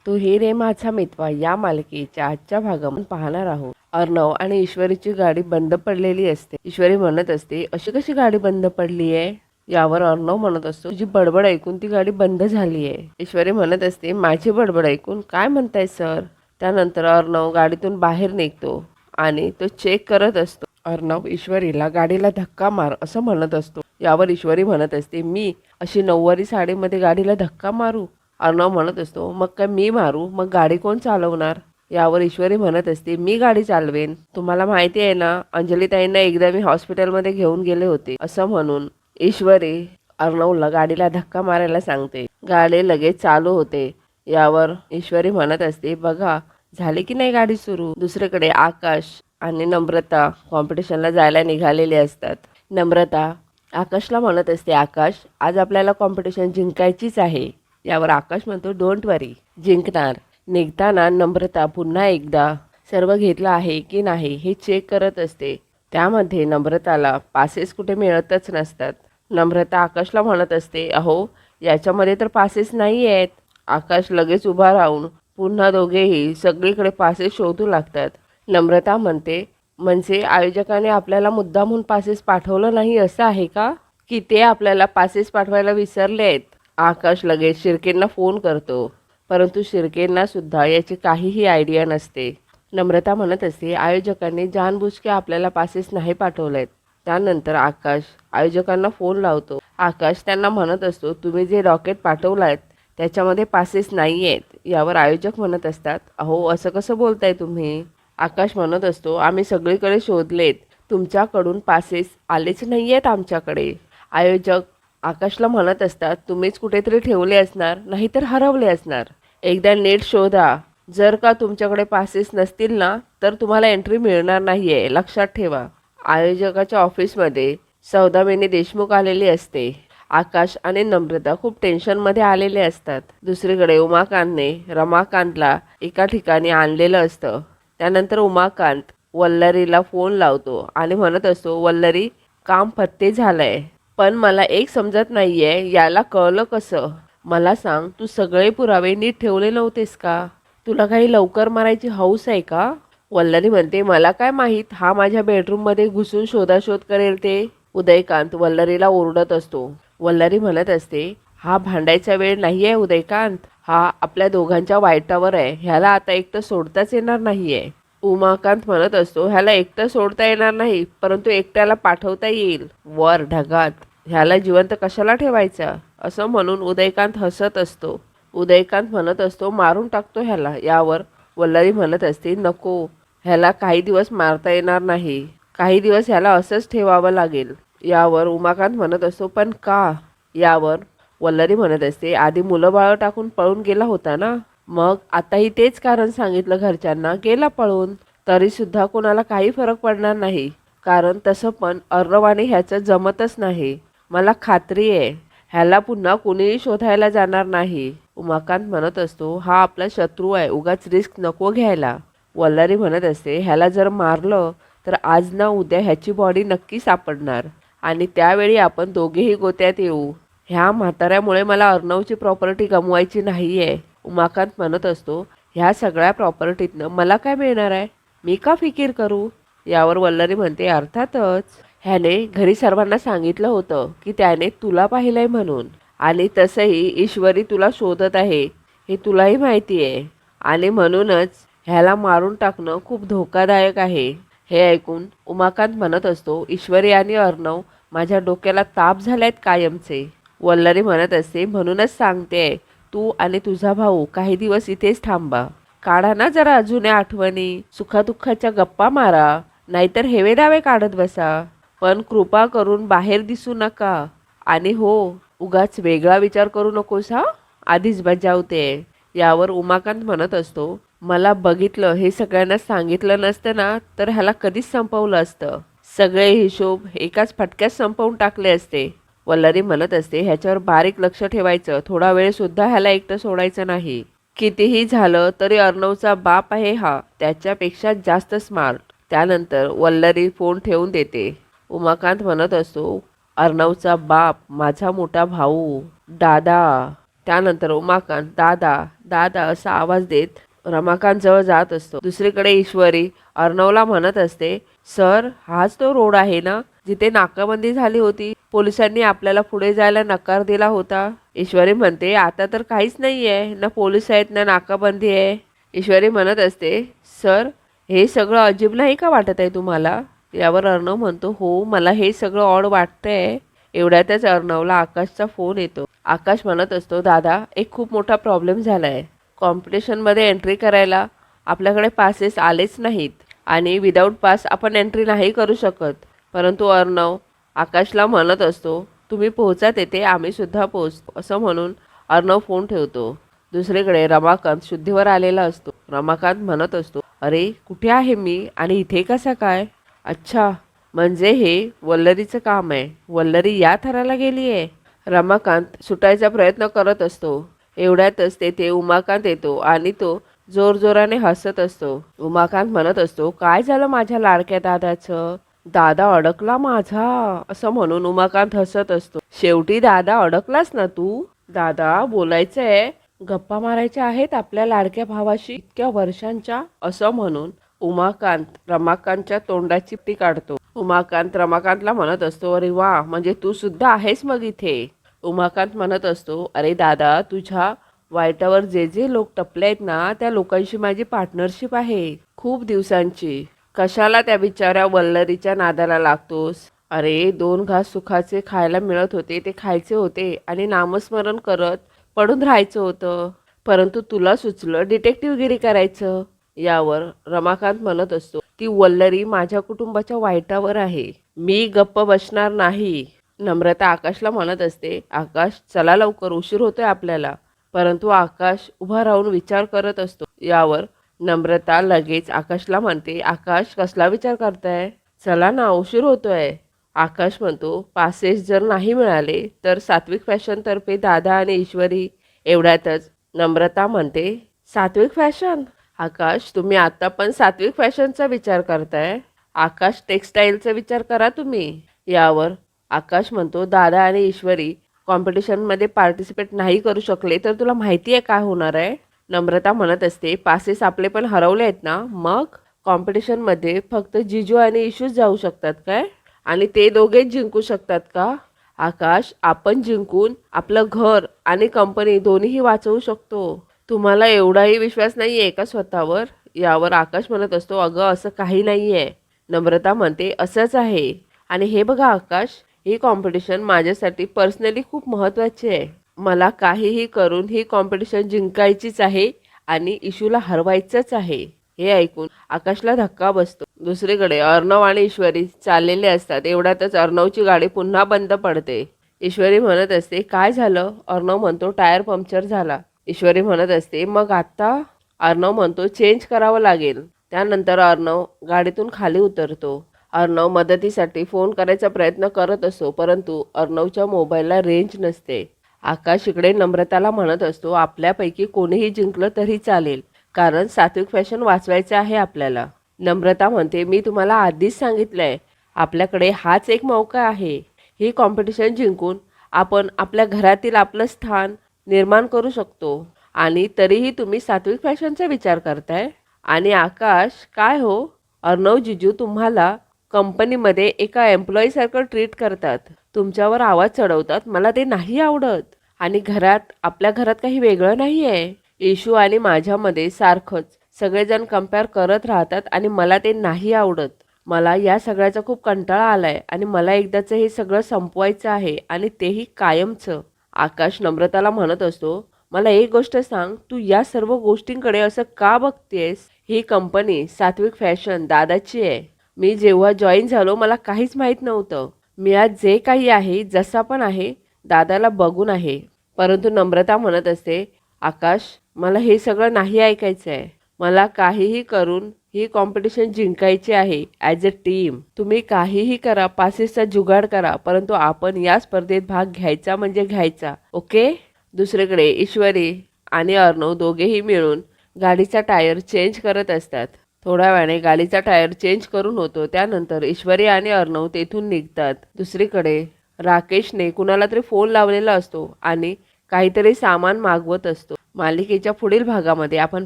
तू ही रे माझा मितवा या मालिकेच्या आजच्या भागामध्ये पाहणार आहोत. अर्णव आणि ईश्वरीची गाडी बंद पडलेली असते. ईश्वरी म्हणत असते, अशी कशी गाडी बंद पडली आहे? यावर अर्णव म्हणत असतो, तुझी बडबड ऐकून ती गाडी बंद झाली आहे. ईश्वरी म्हणत असते, माझी बडबड ऐकून काय म्हणताय सर? त्यानंतर अर्णव गाडीतून बाहेर निघतो आणि तो चेक करत असतो. अर्णव ईश्वरीला गाडीला धक्का मार असं म्हणत असतो. यावर ईश्वरी म्हणत असते, मी अशी नऊवारी साडीमध्ये गाडीला धक्का मारू? अर्णव म्हणत असतो, मग काय मी मारू? मग गाडी कोण चालवणार? यावर ईश्वरी म्हणत असते, मी गाडी चालवेन. तुम्हाला माहिती आहे ना, अंजलीताईंना एकदा मी हॉस्पिटलमध्ये घेऊन गेले होते असं म्हणून ईश्वरी अर्णवला गाडीला धक्का मारायला सांगते. गाडी लगेच चालू होते. यावर ईश्वरी म्हणत असते, बघा झाली की नाही गाडी सुरू. दुसरीकडे आकाश आणि नम्रता कॉम्पिटिशनला जायला निघालेले असतात. नम्रता आकाशला म्हणत असते, आकाश आज आपल्याला कॉम्पिटिशन जिंकायचीच आहे. यावर आकाश म्हणतो, डोंट वरी, जिंकणार. निघताना नम्रता पुन्हा एकदा सर्व घेतलं आहे की नाही हे चेक करत असते. त्यामध्ये नम्रताला पासेस कुठे मिळतच नसतात. नम्रता आकाशला म्हणत असते, अहो याच्यामध्ये तर पासेस नाही आहेत. आकाश लगेच उभा राहून पुन्हा दोघेही सगळीकडे पासेस शोधू लागतात. नम्रता म्हणते, म्हणजे आयोजकाने आपल्याला मुद्दामहून पासेस पाठवलं नाही असं आहे का, की ते आपल्याला पासेस पाठवायला विसरले आहेत? आकाश लगेच शिर्केंना फोन करतो, परंतु शिर्केंना सुद्धा याची काहीही आयडिया नसते. नम्रता म्हणत असते, आयोजकांनी जानबुजके आपल्याला पासेस नाही पाठवलेत. त्यानंतर आकाश आयोजकांना फोन लावतो. आकाश त्यांना म्हणत असतो, तुम्ही जे रॉकेट पाठवलात त्याच्यामध्ये पासेस नाही आहेत. यावर आयोजक म्हणत असतात, अहो असं कसं बोलताय तुम्ही? आकाश म्हणत असतो, आम्ही सगळीकडे शोधलेत, तुमच्याकडून पासेस आलेच नाही आहेत आमच्याकडे. आयोजक आकाशला म्हणत असतात, तुम्हीच कुठेतरी ठेवले असणार, नाहीतर हरवले असणार. एकदा नीट शोधा. जर का तुमच्याकडे पासेस नसतील ना तर तुम्हाला एंट्री मिळणार नाही आहे, लक्षात ठेवा. आयोजकाच्या ऑफिसमध्ये सौदामिनी देशमुख आलेली असते. आकाश आणि नम्रता खूप टेन्शनमध्ये आलेले असतात. दुसरीकडे उमाकांतने रमाकांतला एका ठिकाणी आणलेलं असतं. त्यानंतर उमाकांत वल्लरीला फोन लावतो आणि म्हणत असतो, वल्लरी काम फत्ते झालंय, पण मला एक समजत नाहीये याला कळलं कसं? मला सांग, तू सगळे पुरावे नीट ठेवले नव्हतेस का? तुला काही लवकर मारायची हौस आहे का? वल्लरी म्हणते, मला काय माहीत, हा माझ्या बेडरूममध्ये घुसून शोधाशोध करेल ते. उदयकांत वल्लरीला ओरडत असतो. वल्लरी म्हणत असते, हा भांडायचा वेळ नाही आहे उदयकांत, हा आपल्या दोघांच्या वाईटावर आहे, ह्याला आता एकटं सोडताच येणार नाहीये. उमाकांत म्हणत असतो, ह्याला एकटं सोडता येणार नाही, परंतु एकट्याला पाठवता येईल वर ढगात. ह्याला जिवंत कशाला ठेवायचा? असं म्हणून उदयकांत हसत असतो. उदयकांत म्हणत असतो, मारून टाकतो ह्याला. यावर वल्लरी म्हणत असते, नको, ह्याला काही दिवस मारता येणार नाही, काही दिवस ह्याला असंच ठेवावं लागेल. यावर उमाकांत म्हणत असतो, पण का? यावर वल्लरी म्हणत असते, आधी मुलं बाळं टाकून पळून गेला होता ना, मग आताही तेच कारण सांगितलं घरच्यांना, गेला पळून. तरी सुद्धा कोणाला काही फरक पडणार नाही, कारण तसं पण अर्णवाने ह्याचं जमतच नाही. मला खात्री आहे ह्याला पुन्हा कुणीही शोधायला जाणार नाही. उमाकांत म्हणत असतो, हा आपला शत्रू आहे, उगाच रिस्क नको घ्यायला. वल्लरी म्हणत असते, ह्याला जर मारलं तर आज ना उद्या ह्याची बॉडी नक्की सापडणार आणि त्यावेळी आपण दोघेही गोत्यात येऊ. ह्या म्हाताऱ्यामुळे मला अर्णवची प्रॉपर्टी गमवायची नाही आहे. उमाकांत म्हणत असतो, ह्या सगळ्या प्रॉपर्टीतनं मला काय मिळणार आहे, मी का फिकीर करू? यावर वल्लरी म्हणते, अर्थातच ह्याने घरी सर्वांना सांगितलं होतं की त्याने तुला पाहिलंय म्हणून, आणि तसंही ईश्वरी तुला शोधत आहे हे तुलाही माहिती आहे, आणि म्हणूनच ह्याला मारून टाकणं खूप धोकादायक आहे. हे ऐकून उमाकांत म्हणत असतो, ईश्वरी आणि अर्णव माझ्या डोक्याला ताप झाल्यात कायमचे. वल्लरी म्हणत असते, म्हणूनच सांगते, तू आणि तुझा भाऊ काही दिवस इथेच थांबा, काढा ना जरा जुन्या आठवणी, सुखादुःखाच्या गप्पा मारा, नाहीतर हेवे दावे काढत बसा, पण कृपा करून बाहेर दिसू नका. आणि हो, उगाच वेगळा विचार करू नकोस हा, आधीच बजावते. यावर उमाकांत म्हणत असतो, मला बघितलं हे सगळ्यांना सांगितलं नसतं ना तर ह्याला कधीच संपवलं असतं, सगळे हिशोब एकाच फटक्यात संपवून टाकले असते. वल्लरी म्हणत असते, ह्याच्यावर बारीक लक्ष ठेवायचं, थोडा वेळ सुद्धा ह्याला एकटं सोडायचं नाही. कितीही झालं तरी अर्णवचा बाप आहे हा, त्याच्यापेक्षा जास्त स्मार्ट. त्यानंतर वल्लरी फोन ठेवून देते. उमाकांत म्हणत असतो, अर्णवचा बाप माझा मोठा भाऊ, दादा. त्यानंतर उमाकांत दादा दादा असा आवाज देत रमाकांत जवळ जात असतो. दुसरीकडे ईश्वरी अर्णवला म्हणत असते, सर हाच तो रोड आहे ना जिथे नाकाबंदी झाली होती, पोलिसांनी आपल्याला पुढे जायला नकार दिला होता. ईश्वरी म्हणते, आता तर काहीच नाहीये, ना पोलीस आहेत ना नाकाबंदी आहे. ईश्वरी म्हणत असते, सर हे सगळं अजीब नाही का वाटत आहे तुम्हाला? यावर अर्णव म्हणतो, हो मला हे सगळं ऑड वाटतंय. एवढ्यातच अर्णवला आकाशचा फोन येतो. आकाश म्हणत असतो, दादा एक खूप मोठा प्रॉब्लेम झालाय. कॉम्पिटिशनमध्ये एंट्री करायला आपल्याकडे पासेस आलेच नाहीत आणि विदाऊट पास आपण एंट्री नाही करू शकत. परंतु अर्णव आकाशला म्हणत असतो, तुम्ही पोहोचा तेथे, आम्ही सुद्धा पोहोचतो. असं म्हणून अर्णव फोन ठेवतो. दुसरीकडे रमाकांत शुद्धीवर आलेला असतो. रमाकांत म्हणत असतो, अरे कुठे आहे मी आणि इथे कसा काय? अच्छा, म्हणजे हे वल्लरीचं काम आहे. वल्लरी या थराला गेली आहे. रमाकांत सुटायचा प्रयत्न करत असतो. एवढ्यातच तेथे उमाकांत येतो आणि तो जोरजोराने हसत असतो. उमाकांत म्हणत असतो, काय झालं माझ्या लाडक्या दादाचं? दादा अडकला माझा. असं म्हणून उमाकांत हसत असतो. शेवटी दादा अडकलास ना तू? दादा बोलायचंय, गप्पा मारायच्या आहेत आपल्या लाडक्या भावाशी इतक्या वर्षांच्या. असं म्हणून उमाकांत रमाकांतच्या तोंडाची टी काढतो. उमाकांत रमाकांतला म्हणत असतो, अरे वा, म्हणजे तू सुद्धा आहेस मग इथे. उमाकांत म्हणत असतो, अरे दादा तुझ्या वाईटावर जे जे लोक टपले आहेत ना त्या लोकांशी माझी पार्टनरशिप आहे खूप दिवसांची. कशाला त्या बिचाऱ्या वल्लरीच्या नादाला लागतोस? अरे 2 घास सुखाचे खायला मिळत होते ते खायचे होते आणि नामस्मरण करत पडून राहायचं होतं. परंतु तुला सुचलं डिटेक्टिव्हगिरी करायचं. यावर रमाकांत म्हणत असतो, ती वल्लरी माझ्या कुटुंबाच्या वाईटावर आहे, मी गप्प बसणार नाही. नम्रता आकाशला म्हणत असते, आकाश चला लवकर, उशीर होतोय आपल्याला. परंतु आकाश उभा राहून विचार करत असतो. यावर नम्रता लगेच आकाशला म्हणते, आकाश कसला विचार करताय? चला ना, उशीर होतोय. आकाश म्हणतो, पासेस जर नाही मिळाले तर सात्विक फॅशन तर्फे दादा आणि ईश्वरी. एवढ्यातच नम्रता म्हणते, सात्विक फॅशन? आकाश तुम्ही आता पण सात्विक फॅशनचा विचार करताय? आकाश टेक्स्टाईलचा विचार करा तुम्ही. यावर आकाश म्हणतो, दादा आणि ईश्वरी कॉम्पिटिशनमध्ये पार्टिसिपेट नाही करू शकले तर तुला माहिती आहे काय होणार आहे? नम्रता म्हणत असते, पासेस आपले पण हरवले आहेत ना, मग कॉम्पिटिशनमध्ये फक्त जिजू आणि इशूच जाऊ शकतात काय? आणि ते दोघेच जिंकू शकतात का? आकाश आपण जिंकून आपलं घर आणि कंपनी दोन्हीही वाचवू शकतो. तुम्हाला एवढाही विश्वास नाही आहे का स्वतःवर? यावर आकाश म्हणत असतो, अगं असं काही नाही आहे. नम्रता म्हणते, असंच आहे. आणि हे बघा आकाश, ही कॉम्पिटिशन माझ्यासाठी पर्सनली खूप महत्त्वाची आहे. मला काहीही करून ही कॉम्पिटिशन जिंकायचीच आहे आणि इशूला हरवायचंच आहे. हे ऐकून आकाशला धक्का बसतो. दुसरीकडे अर्णव आणि ईश्वरी चाललेले असतात. एवढ्यातच अर्णवची गाडी पुन्हा बंद पडते. ईश्वरी म्हणत असते, काय झालं? अर्णव म्हणतो, टायर पंक्चर झाला. ईश्वरी म्हणत असते, मग आता? अर्णव म्हणतो, चेंज करावं लागेल. त्यानंतर अर्णव गाडीतून खाली उतरतो. अर्णव मदतीसाठी फोन करायचा प्रयत्न करत असतो, परंतु अर्णवच्या मोबाईलला रेंज नसते. आकाश इकडे नम्रताला म्हणत असतो, आपल्यापैकी कोणीही जिंकलं तरी चालेल, कारण सात्विक फॅशन वाचवायचं आहे आपल्याला. नम्रता म्हणते, मी तुम्हाला आधीच सांगितलंय, आपल्याकडे हाच एक मौका आहे. ही कॉम्पिटिशन जिंकून आपण आपल्या घरातील आपलं स्थान निर्माण करू शकतो आणि तरीही तुम्ही सात्विक फॅशनचा विचार करताय. आणि आकाश काय हो, अर्णव जिजू तुम्हाला कंपनीमध्ये एका एम्प्लॉईसारखं ट्रीट करतात, तुमच्यावर आवाज चढवतात, मला ते नाही आवडत. आणि घरात आपल्या घरात काही वेगळं नाही आहे. इशू आणि माझ्यामध्ये सारखंच सगळेजण कंपेअर करत राहतात आणि मला ते नाही आवडत. मला या सगळ्याचा खूप कंटाळा आलाय आणि मला एकदाचं हे सगळं संपवायचं आहे आणि तेही कायमचं. आकाश नम्रताला म्हणत असतो, मला एक गोष्ट सांग, तू या सर्व गोष्टींकडे असं का बघतेस? ही कंपनी सात्विक फॅशन दादाची आहे. मी जेव्हा जॉईन झालो मला काहीच माहीत नव्हतं. मी आज जे काही आहे, जसा पण आहे, दादाला बघून आहे. परंतु नम्रता म्हणत असते, आकाश मला हे सगळं नाही ऐकायचं आहे. मला काहीही करून ही कॉम्पिटिशन जिंकायची आहे ॲज अ टीम. तुम्ही काहीही करा, पासेसचा जुगाड करा, परंतु आपण या स्पर्धेत भाग घ्यायचा म्हणजे घ्यायचा, ओके? दुसरीकडे ईश्वरी आणि अर्णव दोघेही मिळून गाडीचा टायर चेंज करत असतात. थोड्या वेळाने गाडीचा टायर चेंज करून होतो. त्यानंतर ईश्वरी आणि अर्णव तेथून निघतात. दुसरीकडे राकेशने कुणाला तरी फोन लावलेला असतो आणि काहीतरी सामान मागवत असतो. मालिकेच्या पुढील भागामध्ये आपण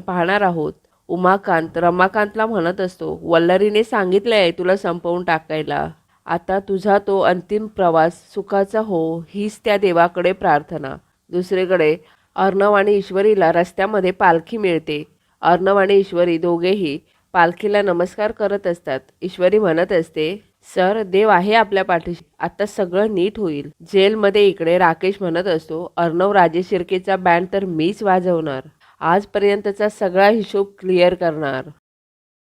पाहणार आहोत उमाकांत रमाकांतला म्हणत असतो, वल्लरीने सांगितलंय तुला संपवून टाकायला. आता तुझा तो अंतिम प्रवास सुखाचा हो, हीच त्या देवाकडे प्रार्थना. दुसरीकडे अर्णव आणि ईश्वरीला रस्त्यामध्ये पालखी मिळते. अर्णव आणि ईश्वरी दोघेही पालखीला नमस्कार करत असतात. ईश्वरी म्हणत असते, सर देव आहे आपल्या पाठीशी, आता सगळं नीट होईल. जेलमध्ये इकडे राकेश म्हणत असतो, अर्णव राजेश शिर्केचा बँड तर मीच वाजवणार, आजपर्यंतचा सगळा हिशोब क्लिअर करणार.